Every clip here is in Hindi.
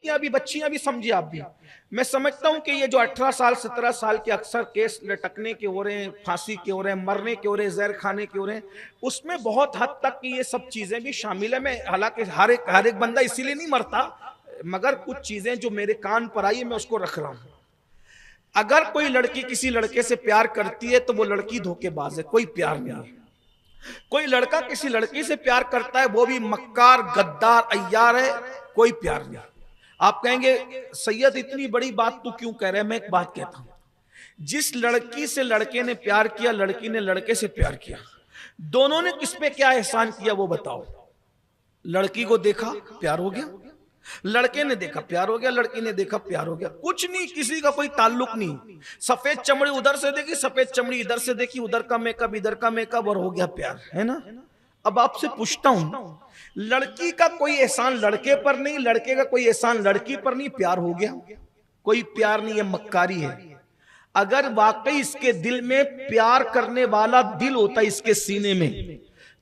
लड़कियां भी, बच्चियां भी, समझिए आप भी। मैं समझता हूं कि ये जो 18 साल 17 साल के अक्सर केस लटकने के हो रहे हैं, फांसी के हो रहे हैं, मरने के हो रहे हैं, जहर खाने के हो रहे हैं, उसमें बहुत हद तक की ये सब चीजें भी शामिल है। मैं हालांकि हर एक बंदा इसीलिए नहीं मरता, मगर कुछ चीजें जो मेरे कान पर आई है मैं उसको रख रहा हूं। अगर कोई लड़की किसी लड़के से प्यार करती है तो वो लड़की धोखेबाज है, कोई प्यार नहीं है। कोई लड़का किसी लड़की से प्यार करता है, वो भी मक्कार, गद्दार, अय्यार है, कोई प्यार नहीं। आप कहेंगे सैयद इतनी बड़ी बात तू क्यों कह रहे हैं? मैं एक बात कहता हूं, जिस लड़की से लड़के ने प्यार किया, लड़की ने लड़के से प्यार किया, दोनों ने किस पे क्या एहसान किया वो बताओ। लड़की को देखा प्यार हो गया, लड़के ने देखा प्यार हो गया, लड़की ने देखा प्यार हो गया। कुछ नहीं, किसी का कोई ताल्लुक नहीं। सफेद चमड़ी उधर से देखी, सफेद चमड़ी इधर से देखी, उधर का मेकअप इधर का मेकअप, और हो गया प्यार, है ना। अब आपसे पूछता हूं, लड़की का कोई एहसान लड़के पर नहीं, लड़के का कोई एहसान लड़की पर नहीं, प्यार हो गया। कोई प्यार नहीं है, मक्कारी है। अगर वाकई इसके दिल में प्यार करने वाला दिल होता इसके सीने में,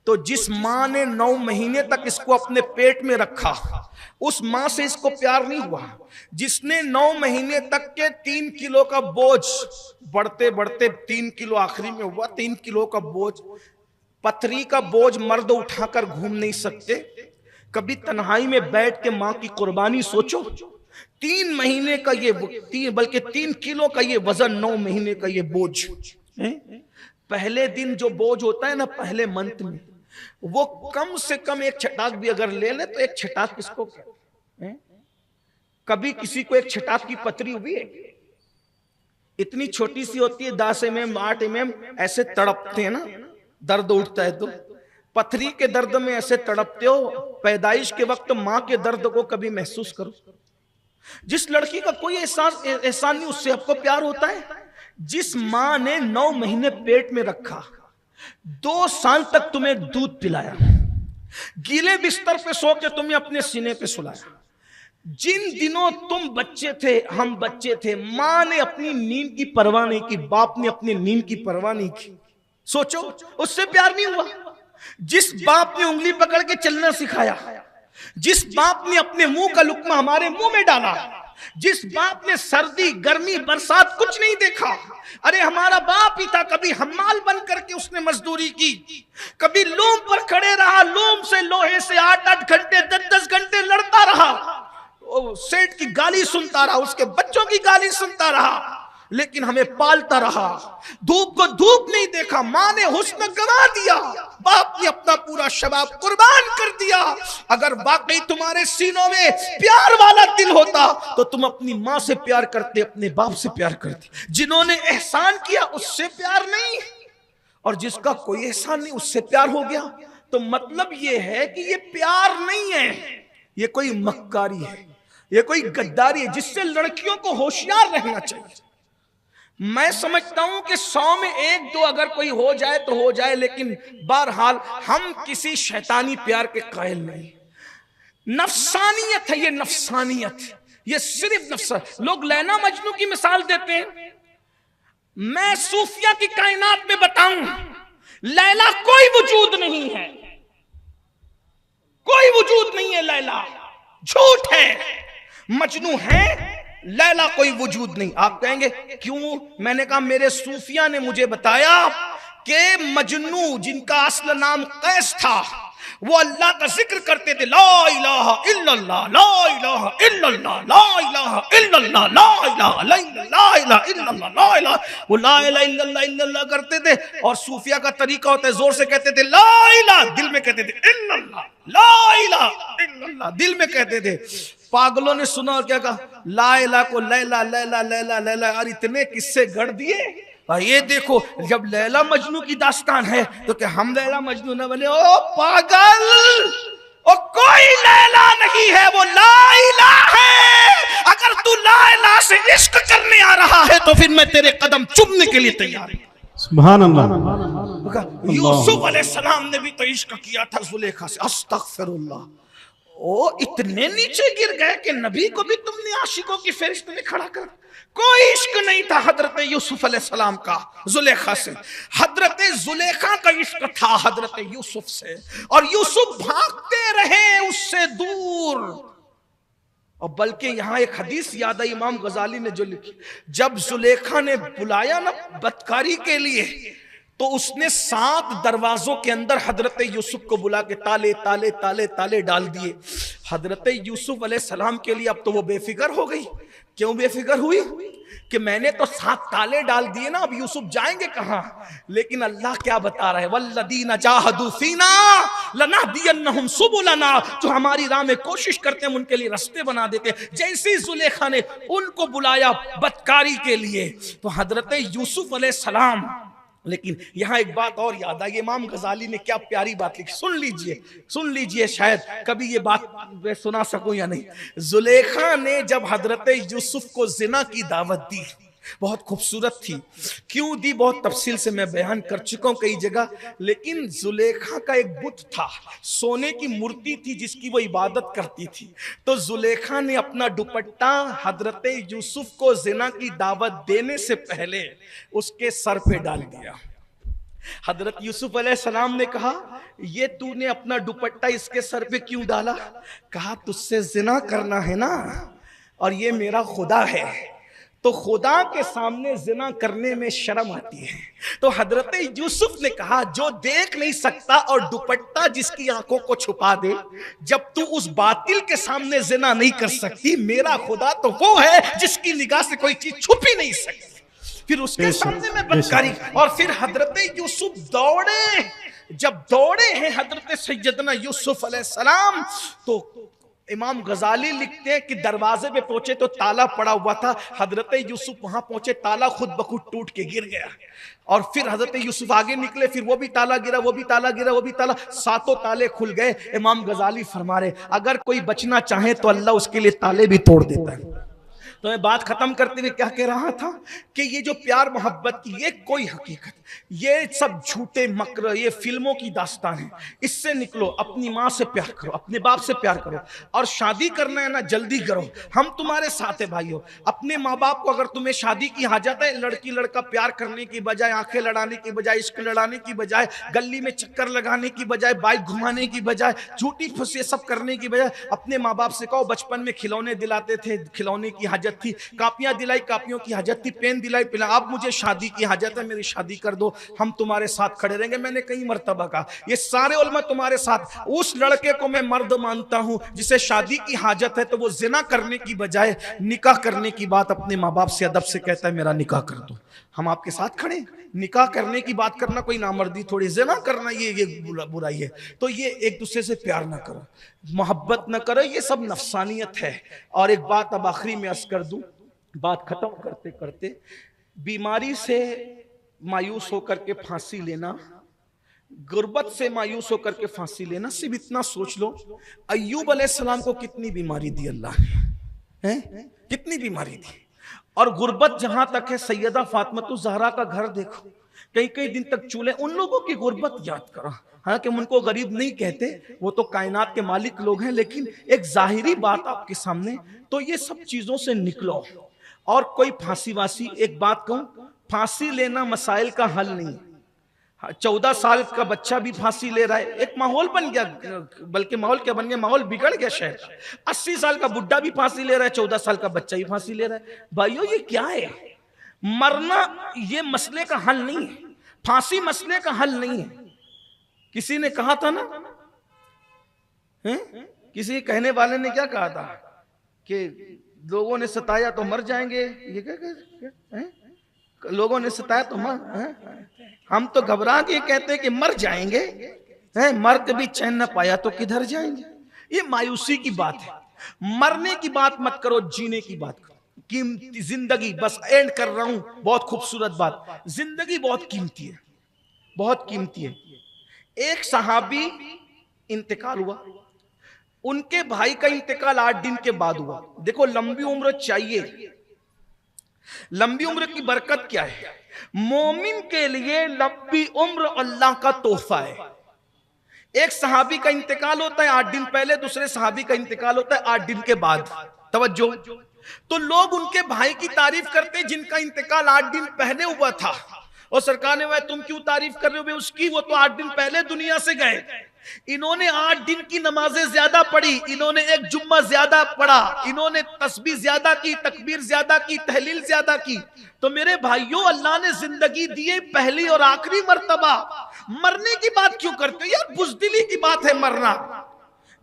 तो जिस मां ने 9 महीने तक इसको अपने पेट में रखा, उस मां से इसको प्यार नहीं हुआ। जिसने 9 महीने तक के 3 किलो का बोझ, बढ़ते बढ़ते 3 किलो आखिरी में हुआ, 3 किलो का बोझ, पथरी का बोझ मर्द उठाकर घूम नहीं सकते। कभी तन्हाई में बैठ के मां की कुर्बानी सोचो। 3 महीने का ये, बल्कि 3 किलो का ये वजन, 9 महीने का ये बोझ है? पहले दिन जो बोझ होता है ना, पहले मंथ में, वो कम से कम एक छटाक भी अगर ले ले तो एक छटाक किसको है? कभी किसी को एक छटाक की पथरी हुई है? इतनी छोटी सी होती है, 10 mm 8 mm, ऐसे तड़पते हैं ना, दर्द उठता है तो पथरी के दर्द में ऐसे तड़पते हो। पैदाइश के वक्त मां के दर्द को कभी महसूस करो। जिस लड़की का कोई एहसान नहीं, उससे आपको प्यार होता है। जिस मां ने 9 महीने पेट में रखा, 2 साल तक तुम्हें दूध पिलाया, गीले बिस्तर पे सो के तुम्हें अपने सीने पे सुलाया, जिन दिनों तुम बच्चे थे, हम बच्चे थे, मां ने अपनी नींद की परवाह नहीं की, बाप ने अपनी नींद की परवाह नहीं की। सोचो, उससे प्यार नहीं हुआ। जिस बाप ने उंगली पकड़ के चलना सिखाया, जिस बाप ने अपने मुंह का लुकमा हमारे मुंह में डाला, जिस बाप ने सर्दी गर्मी बरसात कुछ नहीं देखा, अरे हमारा बाप ही था, कभी हम्माल बन करके उसने मजदूरी की, कभी लोम पर खड़े रहा, लोम से लोहे से 8-8 घंटे 10-10 घंटे लड़ता रहा, सेठ की गाली सुनता रहा, उसके बच्चों की गाली सुनता रहा, लेकिन हमें पालता रहा। धूप को धूप नहीं देखा, मां ने हुस्न गंवा दिया, बाप ने अपना पूरा शबाब कुर्बान कर दिया। अगर वाकई तुम्हारे सीनों में प्यार वाला दिल होता तो तुम अपनी मां से प्यार करते, अपने बाप से प्यार करते। जिन्होंने एहसान किया उससे प्यार नहीं, और जिसका कोई एहसान नहीं उससे प्यार हो गया। तो मतलब यह है कि ये प्यार नहीं है, ये कोई मक्कारी है, ये कोई गद्दारी है, जिससे लड़कियों को होशियार रहना चाहिए। मैं समझता हूं कि 100 में 1-2 अगर कोई हो जाए तो हो जाए, लेकिन बहरहाल हम किसी शैतानी प्यार के कायल नहीं। नफसानियत है ये, नफसानियत, ये सिर्फ नफसा। लोग लैला मजनू की मिसाल देते हैं, मैं सूफिया की कायनात में बताऊं, लैला कोई वजूद नहीं है, कोई वजूद नहीं है, लैला झूठ है। मजनू है, लैला कोई वजूद नहीं। आप कहेंगे क्यों? मैंने कहा मेरे सूफिया ने मुझे बताया कि मजनू, जिनका असल नाम कैस था, वो अल्लाह का जिक्र करते थे, ला इलाहा इल्लल्लाह, ला इलाहा इल्लल्लाह, ला इलाहा इल्लल्लाह, ला इलाहा इल्लल्लाह, ला इलाहा, वो ला इलाहा इल्लल्लाह करते थे। और सूफिया का तरीका होता है, जोर से कहते थे ला इलाहा, दिल में कहते थे इल्लल्लाह, ला इलाहा इल्लल्लाह, दिल में कहते थे। पागलों ने सुना और क्या कहा, ला इलाहा को लैला लैला लैला लैला, और इतने किस्से गढ़ दिए। ये देखो, जब लैला मजनू की दास्तान है तो क्या हम लैला मजनू न बने? ओ पागल, ओ कोई लैला नहीं है, वो लाइला है। अगर तू लाइला से इश्क करने आ रहा है तो फिर मैं तेरे कदम चुमने के लिए तैयार हूं। सुभान अल्लाह। यूसुफ अलैहिस्सलाम ने भी तो इश्क किया था जुलेखा से, अस्तगफिरुल्लाह। ओ इतने नीचे गिर गए कि नबी को भी तुमने आशिकों की फहरिस्त में खड़ा कर। कोई इश्क नहीं था हजरत यूसुफ अलैहिस्सलाम का जुलेखा से, हजरत जुलेखा का इश्क था हजरत यूसुफ से, और यूसुफ भागते रहे उससे दूर। और बल्कि यहां एक हदीस याद आई इमाम गजाली ने जो लिखी, जब जुलेखा ने बुलाया ना बदकारी के लिए, तो उसने 7 दरवाजों के अंदर हजरत यूसुफ को बुला के ताले ताले ताले ताले डाल दिए। हजरत यूसुफ अलैहिस्सलाम के लिए अब तो वो बेफिक्र हो गई। क्यों बेफिक्र हुई? कि मैंने तो 7 ताले डाल दिए ना, अब यूसुफ जाएंगे कहां? लेकिन अल्लाह क्या बता रहा है, वल्लदीना जाहदू फीना लनहदियन्नहुम सुबुलना, जो हमारी राह में कोशिश करते हैं हम उनके लिए रास्ते बना देते हैं। जैसे ही जुलेखा ने उनको बुलाया बदकारी के लिए, तो हजरत यूसुफ अलैहिस्सलाम, लेकिन यहां एक बात और याद आई, इमाम गजाली ने क्या प्यारी बात लिखी, सुन लीजिए, शायद कभी ये बात मैं सुना सकूं या नहीं। जुलेखा ने जब हजरत यूसुफ को जिना की दावत दी, बहुत खूबसूरत थी। क्यों दी बहुत तफसील से मैं बयान कर चुका हूं कई जगह, लेकिन जुलेखा का एक बुत था, सोने की मूर्ति थी जिसकी वो इबादत करती थी। तो जुलेखा ने अपना दुपट्टा हजरत यूसुफ को जिना की दावत देने से पहले उसके सर पे डाल दिया। हजरत यूसुफ अलैहिस्सलाम ने कहा, ये तूने अपना दुपट्टा इसके सर पे क्यों डाला? कहा, तुझसे जिना करना है ना, और ये मेरा खुदा है, तो खुदा के सामने जिना करने में शर्म आती है। तो हजरत यूसुफ ने कहा, जो देख नहीं सकता और दुपट्टा जिसकी आंखों को छुपा दे, जब तू उस बातिल के सामने जिना नहीं कर सकती, मेरा खुदा तो वो है जिसकी निगाह से कोई चीज छुप ही नहीं सकती। फिर उसके सामने में बदकारी। और फिर हजरत यूसुफ दौड़े, जब दौड़े हैं हजरत सैयदना यूसुफ अलैहिस्सलाम, तो इमाम गजाली लिखते हैं कि दरवाजे पे पहुंचे तो ताला पड़ा हुआ था। हजरत यूसुफ वहां पहुंचे, ताला खुद बखुद टूट के गिर गया। और फिर हजरत यूसुफ आगे निकले, फिर वो भी ताला गिरा, वो भी ताला गिरा, वो भी ताला, 7 ताले खुल गए। इमाम गजाली फरमा रहे, अगर कोई बचना चाहे तो अल्लाह उसके लिए ताले भी तोड़ देता है। तो मैं बात खत्म करते हुए क्या कह रहा था कि ये जो प्यार मोहब्बत की ये कोई हकीकत, ये सब झूठे मकर, ये फिल्मों की दास्तान है। इससे निकलो, अपनी माँ से प्यार करो, अपने बाप से प्यार करो, और शादी करना है ना जल्दी करो, हम तुम्हारे साथ है भाइयों। अपने माँ बाप को अगर तुम्हें शादी की हाजत है, लड़की लड़का प्यार करने की बजाय, आंखें लड़ाने की बजाय, इश्क लड़ाने की बजाय, गली में चक्कर लगाने की बजाय, बाइक घुमाने की बजाय, झूठी फुसी सब करने की बजाय, अपने माँ बाप से कहो, बचपन में खिलौने दिलाते थे, खिलौने की हाजत थी, कापियां दिलाई, कापियों की हाजत थी, पेन दिलाई, पिला, अब मुझे शादी की हाजत है, मेरी शादी कर दो, हम तुम्हारे साथ खड़े रहेंगे। मैंने कई मर्तबा कहा, ये सारे उलमा तुम्हारे साथ। उस लड़के को मैं मर्द मानता हूं जिसे शादी की हाजत है, तो वो जिना करने की बजाय निकाह करने की बात अपने माँ बाप से अदब से कहता है, मेरा निकाह कर दो, हम आपके साथ खड़े। निकाह करने की बात करना कोई नामर्दी थोड़ी, जिना करना ये बुराई है। तो ये एक दूसरे से प्यार ना करो, मोहब्बत ना करो, ये सब नफसानियत है। और एक बात अब आखिरी में अर्ज कर दूं, बात खत्म करते करते, बीमारी से मायूस होकर के फांसी लेना, गुर्बत से मायूस होकर के फांसी लेना, सिर्फ इतना सोच लो, अय्यूब अलैहिस्सलाम को कितनी बीमारी दी अल्लाह ने, हैं? कितनी बीमारी दी। और गुर्बत जहां तक है, सैयदा फातिमा ज़हरा का घर देखो, कई कई दिन तक चूल्हे, उन लोगों की गुर्बत याद करो। हालांकि हम उनको गरीब नहीं कहते, वो तो कायनात के मालिक लोग हैं, लेकिन एक जाहिरी बात आपके सामने, तो ये सब चीजों से निकलो। और कोई फांसी वासी, एक बात कहूं, फांसी लेना मसाइल का हल नहीं। 14 साल का बच्चा भी फांसी ले रहा है, एक माहौल बन गया, बल्कि माहौल क्या बन गया, माहौल बिगड़ गया शहर का। 80 साल का बुड्ढा भी फांसी ले रहा है, 14 साल का बच्चा भी फांसी ले रहा है। भाइयों ये क्या है? मरना ये मसले का हल नहीं है, फांसी मसले का हल नहीं है। किसी ने कहा था ना, किसी कहने वाले ने क्या कहा था कि लोगों ने सताया तो मर जाएंगे, ये क्या लोगों ने सताया तो मर, हम तो घबरा के कहते हैं कि मर जाएंगे, मर के भी चैन न पाया तो किधर जाएंगे। ये मायूसी की बात है। मरने की बात मत करो, जीने की बात करो। कीमती जिंदगी, बस एंड कर रहा हूं, बहुत खूबसूरत बात, जिंदगी बहुत कीमती है, बहुत कीमती है। एक सहाबी इंतकाल हुआ, उनके भाई का इंतकाल 8 दिन के बाद हुआ। देखो लंबी उम्र चाहिए, लंबी उम्र की बरकत क्या है? मोमिन के लिए लंबी उम्र अल्लाह का तोहफा है। एक सहाबी का इंतकाल होता है 8 दिन पहले, दूसरे सहाबी का इंतकाल होता है 8 दिन के बाद। तवज्जो, तो लोग उनके भाई की तारीफ करते जिनका इंतकाल 8 दिन पहले हुआ था, और सरकार ने, वह तुम क्यों तारीफ कर रहे हो बे उसकी, वो तो 8 दिन पहले दुनिया से गए। इन्होंने 8 दिन की नमाजें ज्यादा पढ़ी, इन्होंने एक जुम्मा ज्यादा पढ़ा, इन्होंने तस्बीह ज्यादा की, तकबीर ज्यादा की, तहलील ज्यादा की। तो मेरे भाइयों, अल्लाह ने जिंदगी दी है पहली और आखिरी मर्तबा, मरने की बात क्यों करते हो यार? बुज़दिली की बात है मरना।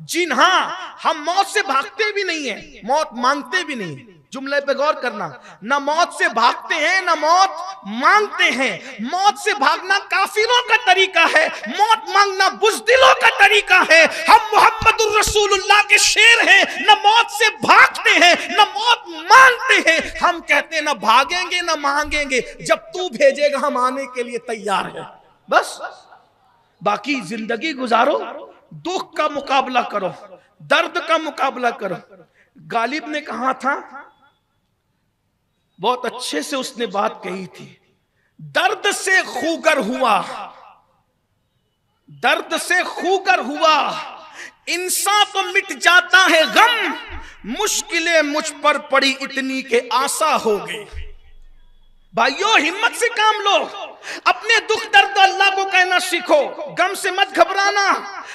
जी हाँ, हम मौत से भागते भी नहीं है, मौत मांगते भी नहीं। जुमले पे गौर करना, ना मौत से भागते हैं ना मौत मांगते हैं। मौत से भागना काफिरों का तरीका है, मौत मांगना बुज़दिलों का तरीका है। हम मोहम्मदुर रसूलुल्लाह के शेर हैं, ना मौत से भागते हैं ना मौत मांगते हैं। हम कहते हैं ना भागेंगे ना मांगेंगे, जब तू भेजेगा हम आने के लिए तैयार है। बस बाकी जिंदगी गुजारो, दुख का मुकाबला करो, दर्द का मुकाबला करो। गालिब ने कहा था, बहुत अच्छे से उसने बात कही थी, दर्द से खूगर हुआ, दर्द से खूगर हुआ, इंसान तो मिट जाता है गम, मुश्किलें मुझ पर पड़ी इतनी के आसा हो गई। भाइयों, हिम्मत से काम लो, अपने दुख दर्द अल्लाह को कहना सीखो, गम से मत घबराना।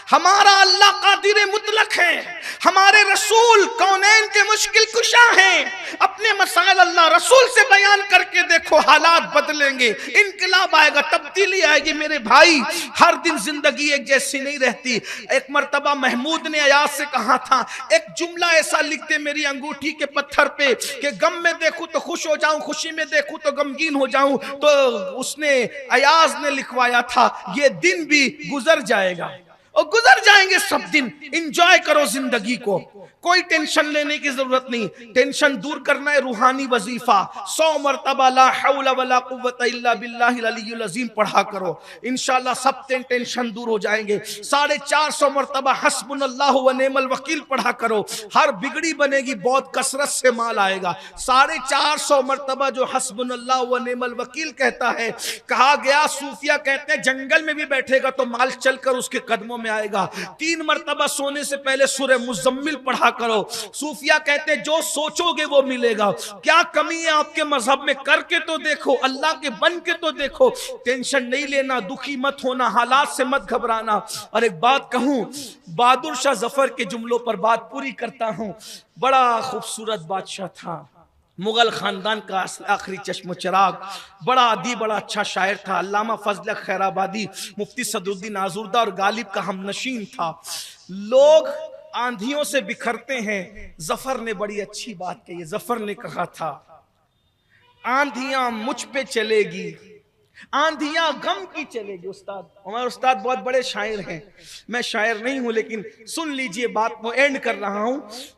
हमारा अल्लाह कादिर मुतलक है, हमारे रसूल कौनैन के मुश्किल कुशा हैं। अपने मसाइल अल्लाह रसूल से बयान करके देखो, हालात बदलेंगे, इनकलाब आएगा, तब्दीली आएगी। मेरे भाई, हर दिन जिंदगी एक जैसी नहीं रहती। एक मर्तबा महमूद ने अयाज से कहा था, एक जुमला ऐसा लिख दे मेरी अंगूठी के पत्थर पे कि गम में देखूं तो खुश हो जाऊं, खुशी में देखूं तो गमगीन हो जाऊं। तो उसने, अयाज ने लिखवाया था, ये दिन भी गुजर जाएगा और गुजर जाएंगे सब दिन। एंजॉय करो जिंदगी को, कोई टेंशन लेने की जरूरत नहीं। टेंशन दूर करना है रूहानी वजीफा, 100 मरतबा ला हौला वला कुव्वता इल्ला बिल्लाहिल अलीयुल अज़ीम पढ़ा करो, इंशाल्लाह सब टेंशन दूर हो जाएंगे। 450 मरतबा हस्बुनल्लाहु व निअमल वकील पढ़ा करो, हर बिगड़ी बनेगी, बहुत कसरत से माल आएगा। 450 मरतबा जो हस्बुनल्लाहु व निअमल वकील कहता है, कहा गया, सूफिया कहते हैं जंगल में भी बैठेगा तो माल चलकर उसके कदमों में आएगा। 3 मरतबा सोने से पहले सूरह मुज़म्मिल पढ़ा करो। सूफिया कहते हैं जो सोचोगे वो मिलेगा। क्या कमी है आपके मजहब में? करके तो देखो, अल्लाह के बन के तो देखो। टेंशन नहीं लेना, दुखी मत होना, हालात से मत घबराना। और एक बात कहूं, बहादुर शाह जफर के जुमलों पर बात पूरी करता हूं। बड़ा खूबसूरत बादशाह था, मुगल खानदान का आखिरी चश्मो चिराग, बड़ा अदी, बड़ा अच्छा शायर था। अल्लामा फजल खैराबादी, मुफ्ती सदरुद्दीन आजुर्दा और गालिब का हमनशीन था। लोग आंधियों से बिखरते हैं, जफर ने बड़ी अच्छी बात कही। जफर ने कहा था, आंधियां मुझ पे चलेगी, आंधियां गम की चलेगी। उस्ताद, हमारे उस्ताद बहुत बड़े शायर हैं, मैं शायर नहीं हूं, लेकिन सुन लीजिए बात, को एंड कर रहा हूं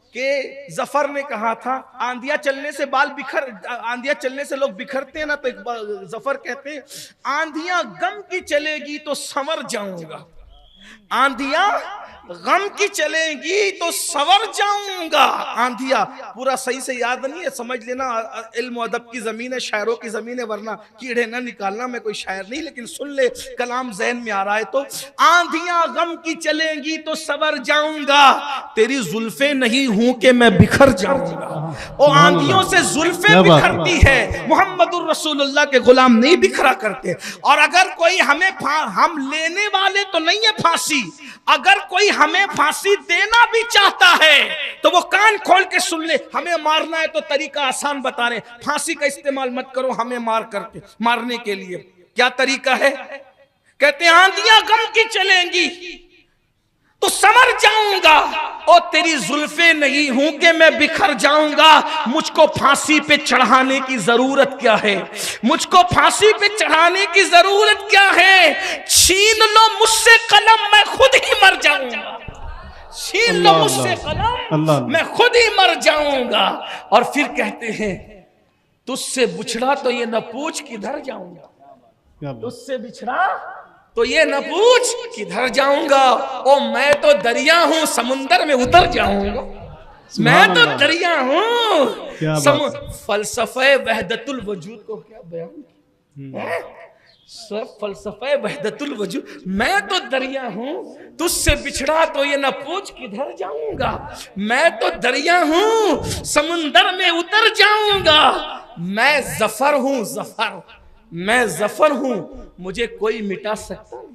कि जफर ने कहा था, आंधियां चलने से आंधियां चलने से लोग बिखरते हैं ना, तो जफर कहते हैं, आंधियां गम की चलेगी तो संवर जाऊंगा, आंधियां गम की चलेगी तो सवर जाऊंगा। आंधिया पूरा सही से याद नहीं है, समझ लेना, इल्म अदब की जमीन है, शायरों की जमीन है, वरना कीड़े ना निकालना, मैं कोई शायर नहीं, लेकिन सुन ले, कलाम ज़हन में आ रहा है। तो आंधियां गम की चलेंगी तो सवर जाऊंगा, तेरी जुल्फे नहीं हूं कि मैं बिखर जाऊंगा। और आंधियों से जुल्फे बिखरती है, मोहम्मदुर रसूलुल्लाह के गुलाम नहीं बिखरा करते। और अगर कोई हम लेने वाले तो नहीं है फांसी, अगर कोई हमें फांसी देना भी चाहता है तो वो कान खोल के सुन ले। हमें मारना है तो तरीका आसान बता रहे, फांसी का इस्तेमाल मत करो हमें मारने के लिए। क्या तरीका है? कहते हैं आंधियां गम की चलेंगी तो समर जाऊंगा, और तेरी जुल्फे नहीं हूं कि मैं बिखर जाऊंगा। मुझको फांसी पे चढ़ाने की जरूरत क्या है? मुझको फांसी पे चढ़ाने की जरूरत क्या है? छीन लो मुझसे कलम, मैं खुद ही मर जाऊंगा। छीन लो मुझसे कलम, मैं खुद ही मर जाऊंगा। और फिर कहते हैं, तुझसे बिछड़ा तो ये न पूछ किधर जाऊंगा, तुझसे बिछड़ा तो ये न पूछ किधर जाऊंगा। ओ मैं तो दरिया हूं, समुंदर में उतर जाऊंगा। मैं तो दरिया हूं, फलसफे वहदतुल वजूद को क्या बयान, फलसफे वहदतुल वजूद। मैं तो दरिया हूं, तुझसे बिछड़ा तो ये न पूछ किधर जाऊंगा। मैं तो दरिया हूं, समुंदर में उतर जाऊंगा। मैं जफर हूं, जफर, मैं जफर हूं, मुझे कोई मिटा सकता नहीं।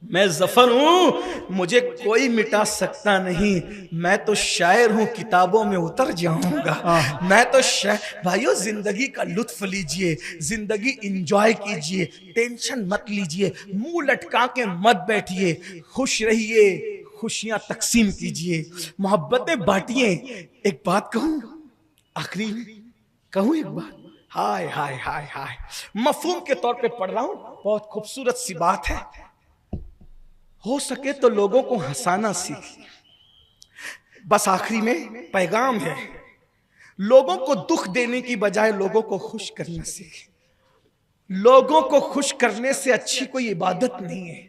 मैं जफर हूं, मुझे कोई मिटा सकता नहीं। मैं तो शायर हूं, किताबों में उतर जाऊंगा। मैं तो शायर। भाइयों, जिंदगी का लुत्फ लीजिए, जिंदगी इंजॉय कीजिए, टेंशन मत लीजिए, मुंह लटका के मत बैठिए, खुश रहिए, खुशियां तकसीम कीजिए, मोहब्बतें बांटिए। एक बात कहूं, आखिरी में कहूं एक बात, हाय हाय हाय हाय, मफहूम के तौर पे पढ़ रहा हूं, बहुत खूबसूरत सी बात है। हो सके तो लोगों को हंसाना सीखिए। बस आखिरी में पैगाम है, लोगों को दुख देने की बजाय लोगों को खुश करना सीखिए। लोगों को खुश करने से अच्छी कोई इबादत नहीं है,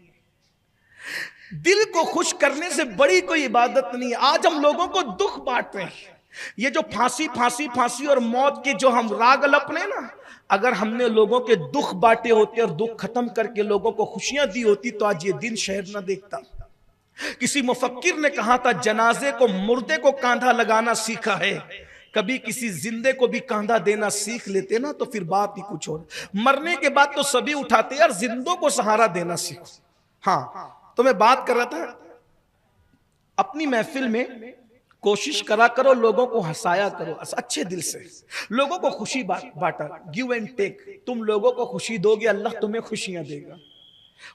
दिल को खुश करने से बड़ी कोई इबादत नहीं है। आज हम लोगों को दुख बांट रहे हैं। ये जो फांसी फांसी फांसी और मौत के जो हम राग अलपने ना, अगर हमने लोगों के दुख बांटे होते और दुख खत्म करके लोगों को खुशियां दी होती तो आज ये दिन शहर ना देखता। किसी मुफक्किर ने कहा था, जनाजे को, मुर्दे को कांधा लगाना सीखा है, कभी किसी जिंदे को भी कांधा देना सीख लेते ना तो फिर बात ही कुछ और। मरने के बाद तो सभी उठाते यार, जिंदों को सहारा देना सीखो। हाँ, तो मैं बात कर रहा था, अपनी महफिल में कोशिश करा करो, लोगों को हंसाया करो अच्छे दिल से, लोगों को खुशी बांटा, गिव एंड टेक। तुम लोगों को खुशी दोगे, अल्लाह तुम्हें खुशियां देगा।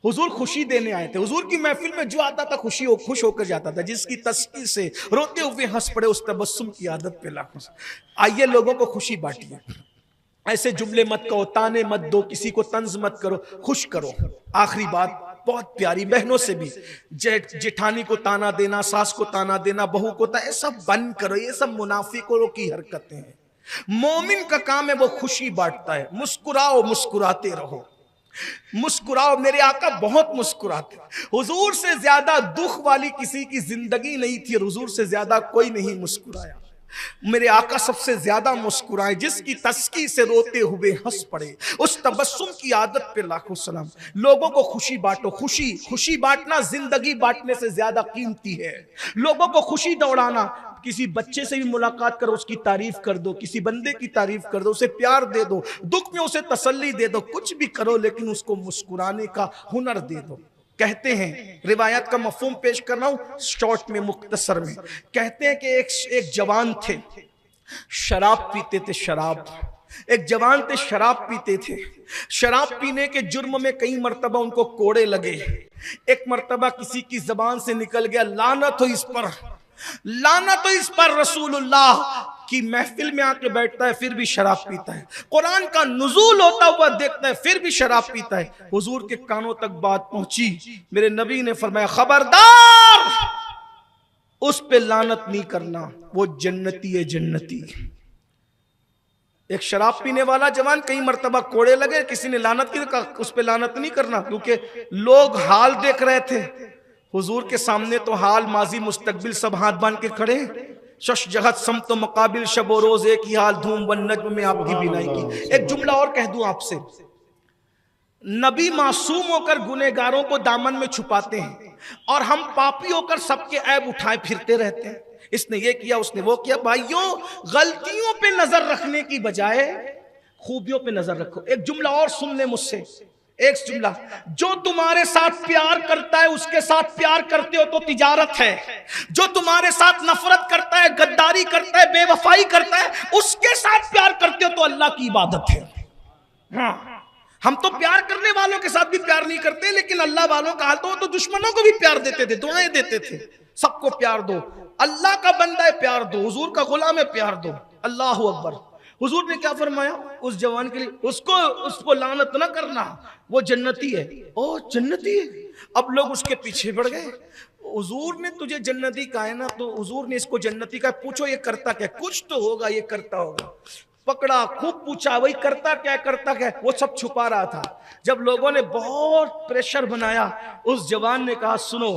हुजूर खुशी देने आए थे, हुजूर की महफिल में जो आता था खुश होकर जाता था। जिसकी तस्वीर से रोते हुए हंस पड़े, उस तबस्सुम की आदत पे लाखों। आइए लोगों को खुशी बांटिए, ऐसे जुमले मत कहो, ताने मत दो, किसी को तंज मत करो, खुश करो। आखिरी बात बहुत प्यारी, बहनों से भी, जेठानी को ताना देना, सास को ताना देना, बहू को ताना, ये सब बंद करो। ये सब मुनाफिकों की हरकतें हैं। मोमिन का काम है वो खुशी बांटता है। मुस्कुराओ, मुस्कुराते रहो, मुस्कुराओ। मेरे आका बहुत मुस्कुराते, हुजूर से ज्यादा दुख वाली किसी की जिंदगी नहीं थी और हुजूर से ज्यादा कोई नहीं मुस्कुराया। मेरे आका सबसे ज्यादा मुस्कुराए, जिसकी तस्की से रोते हुए हंस पड़े, उस तबस्सुम की आदत पे लाखों सलाम। लोगों को खुशी बांटो, खुशी बांटना जिंदगी बांटने से ज्यादा कीमती है। लोगों को खुशी दौड़ाना, किसी बच्चे से भी मुलाकात करो, उसकी तारीफ कर दो, किसी बंदे की तारीफ कर दो, उसे प्यार दे दो, दुख में उसे तसल्ली दे दो, कुछ भी करो लेकिन उसको मुस्कुराने का हुनर दे दो। कहते हैं, रिवायत का मफहूम पेश कर रहा हूं शॉर्ट में, मुख्तसर में। कहते हैं कि एक जवान थे, शराब पीते थे, शराब। एक जवान थे, शराब पीते थे। शराब पीने के जुर्म में कई मर्तबा उनको कोड़े लगे। एक मर्तबा किसी की जबान से निकल गया, लानत हो इस पर, लानत हो इस पर, रसूलुल्लाह की महफिल में आके बैठता है फिर भी शराब पीता है, कुरान का नुज़ूल होता हुआ देखता है फिर भी शराब पीता है। हुजूर के कानों तक बात पहुंची, मेरे नबी ने फरमाया, खबरदार, उस पे लानत नहीं करना, वो जन्नती है, जन्नती। एक शराब पीने वाला जवान, कई मर्तबा कोड़े लगे, किसी ने लानत की, कहा उस पे लानत नहीं करना, क्योंकि लोग हाल देख रहे थे। हुजूर के सामने तो हाल, माजी, मुस्तकबिल सब हाथ बांध के खड़े। शश जहत सम तो मुकाबिल शबो रोज एक ही हाल, धूम वन नज्म में आपकी बिनाई की। एक जुमला और कह दूं आपसे, नबी मासूम होकर गुनहगारों को दामन में छुपाते हैं और हम पापी होकर सबके ऐब उठाए फिरते रहते हैं। इसने ये किया, उसने वो किया। भाइयों, गलतियों पे नजर रखने की बजाय खूबियों पे नजर रखो। एक जुमला और सुन ले मुझसे, एक जुमला, जो तुम्हारे साथ प्यार करता है उसके साथ प्यार करते हो तो तिजारत है। जो तुम्हारे साथ नफरत करता है, गद्दारी करता है, बेवफाई करता है, उसके साथ प्यार करते हो तो अल्लाह की इबादत है। हाँ, हम तो प्यार करने वालों के साथ भी प्यार नहीं करते, लेकिन अल्लाह वालों का हाल तो दुश्मनों को भी प्यार देते थे, दुआएं देते थे। सबको प्यार दो, अल्लाह का बंदा है प्यार दो, हुजूर का गुलाम है प्यार दो। अल्लाह अकबर। हुजूर ने क्या फरमाया उस जवान के लिए, उसको लानत ना करना, वो जन्नती है। ओ जन्नती है, अब लोग उसके पीछे बढ़ गए। हुजूर ने तुझे जन्नती कहा है ना, तो हुजूर ने इसको जन्नती कहा, पूछो ये करता क्या, कुछ तो होगा ये करता होगा। पकड़ा, खूब पूछा, वही करता क्या, वो सब छुपा रहा था। जब लोगों ने बहुत प्रेशर बनाया, उस जवान ने कहा, सुनो,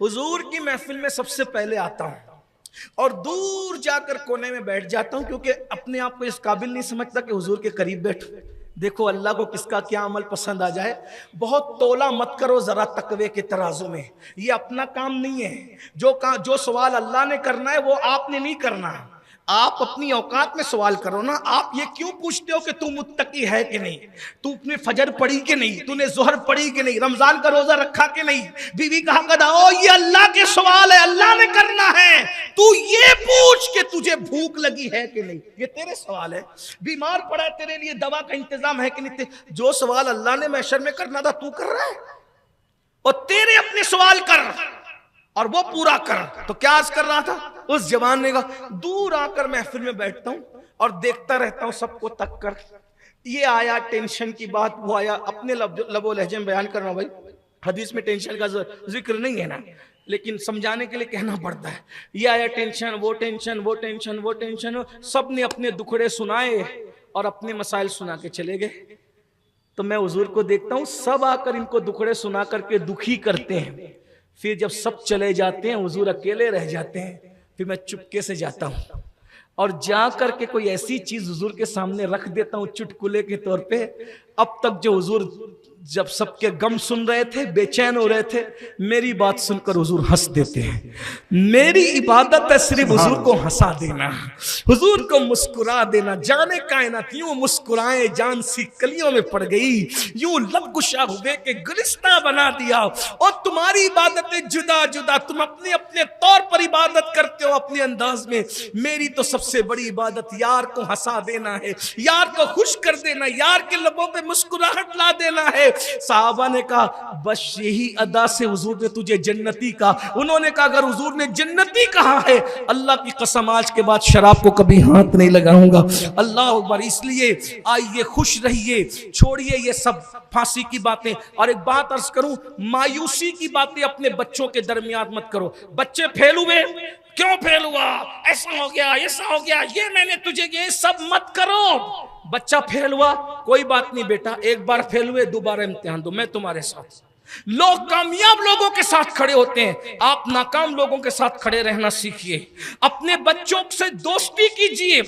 हुजूर की महफिल में सबसे पहले आता हूं और दूर जाकर कोने में बैठ जाता हूं, क्योंकि अपने आप को इस काबिल नहीं समझता कि हुजूर के करीब बैठूं। देखो अल्लाह को किसका क्या अमल पसंद आ जाए। बहुत तोला मत करो जरा तकवे के तराजू में, ये अपना काम नहीं है। जो सवाल अल्लाह ने करना है वो आपने नहीं करना। आप अपनी औकात में सवाल करो ना। आप ये क्यों पूछते हो कि तू मुत्तकी है कि नहीं, तू अपने फजर पढ़ी कि नहीं, तूने जोहर पढ़ी कि नहीं, रमजान का रोजा रखा कि नहीं, बीवी का हक अदा। ओ ये अल्लाह के सवाल है, अल्लाह ने करना है। तू ये पूछ कि तुझे भूख लगी है कि नहीं, ये तेरे सवाल है। बीमार पड़ा है, तेरे लिए दवा का इंतजाम है कि नहीं। जो सवाल अल्लाह ने महशर में करना था तू कर रहा है, और तेरे अपने सवाल कर और वो पूरा कर। तो क्या आज कर रहा था उस जवान का, दूर आकर महफिल में बैठता हूं और देखता रहता हूं सबको तक कर। ये आया टेंशन की बात, वो आया, अपने लबो लहजे में बयान करना भाई, हदीस में टेंशन का जिक्र नहीं है ना, लेकिन समझाने के लिए कहना पड़ता है। ये आया टेंशन, वो टेंशन, वो टेंशन, वो टेंशन, सब ने अपने दुखड़े सुनाए और अपने मसाइल सुना के चले गए। तो मैं हुजूर को देखता हूं, सब आकर इनको दुखड़े सुना करके दुखी करते हैं। फिर जब सब चले जाते हैं, हुजूर अकेले रह जाते हैं, फिर मैं चुपके से जाता हूं और जा करके कोई ऐसी चीज हुजूर के सामने रख देता हूं चुटकुले के तौर पे। अब तक जो हुजूर जब सबके गम सुन रहे थे, बेचैन हो रहे थे, मेरी बात सुनकर हुजूर हंस देते हैं। मेरी इबादत है सिर्फ हुजूर को हंसा देना, हुजूर को मुस्कुरा देना। जाने कायनात यूं मुस्कुराए जान सी कलियों में पड़ गई, यूं लब गुशा हुए के गुलिस्तां बना दिया। और तुम्हारी इबादतें जुदा जुदा, तुम अपने अपने तौर पर इबादत करते हो अपने अंदाज में। मेरी तो सबसे बड़ी इबादत यार को हंसा देना है, यार को खुश कर देना, यार के लबों पे मुस्कुराहट ला देना है। साहबा ने कहा बस यही अदा से हुजूर ने तुझे जन्नती कहा। उन्होंने कहा अगर हुजूर ने जन्नती कहा है, अल्लाह की कसम आज के बाद शराब को कभी हाथ नहीं लगाऊंगा। अल्लाह अकबर। इसलिए आइए खुश रहिए, छोड़िए ये सब फांसी की बातें। और एक बात अर्ज करूं, मायूसी की बातें अपने बच्चों के दरमियान मत करो। बच्चे फेल हुए, क्यों फेल हुआ, ऐसा हो गया, ऐसा हो गया, ये मैंने तुझे, ये सब मत करो। बच्चा फेल हुआ, कोई बात नहीं बेटा, एक बार फेल हुए दोबारा इम्तिहान दो, मैं तुम्हारे साथ। लोग कामयाब लोगों के साथ खड़े होते हैं, आप नाकाम लोगों के साथ खड़े रहना सीखिए। अपने बच्चों से दोस्ती कीजिए।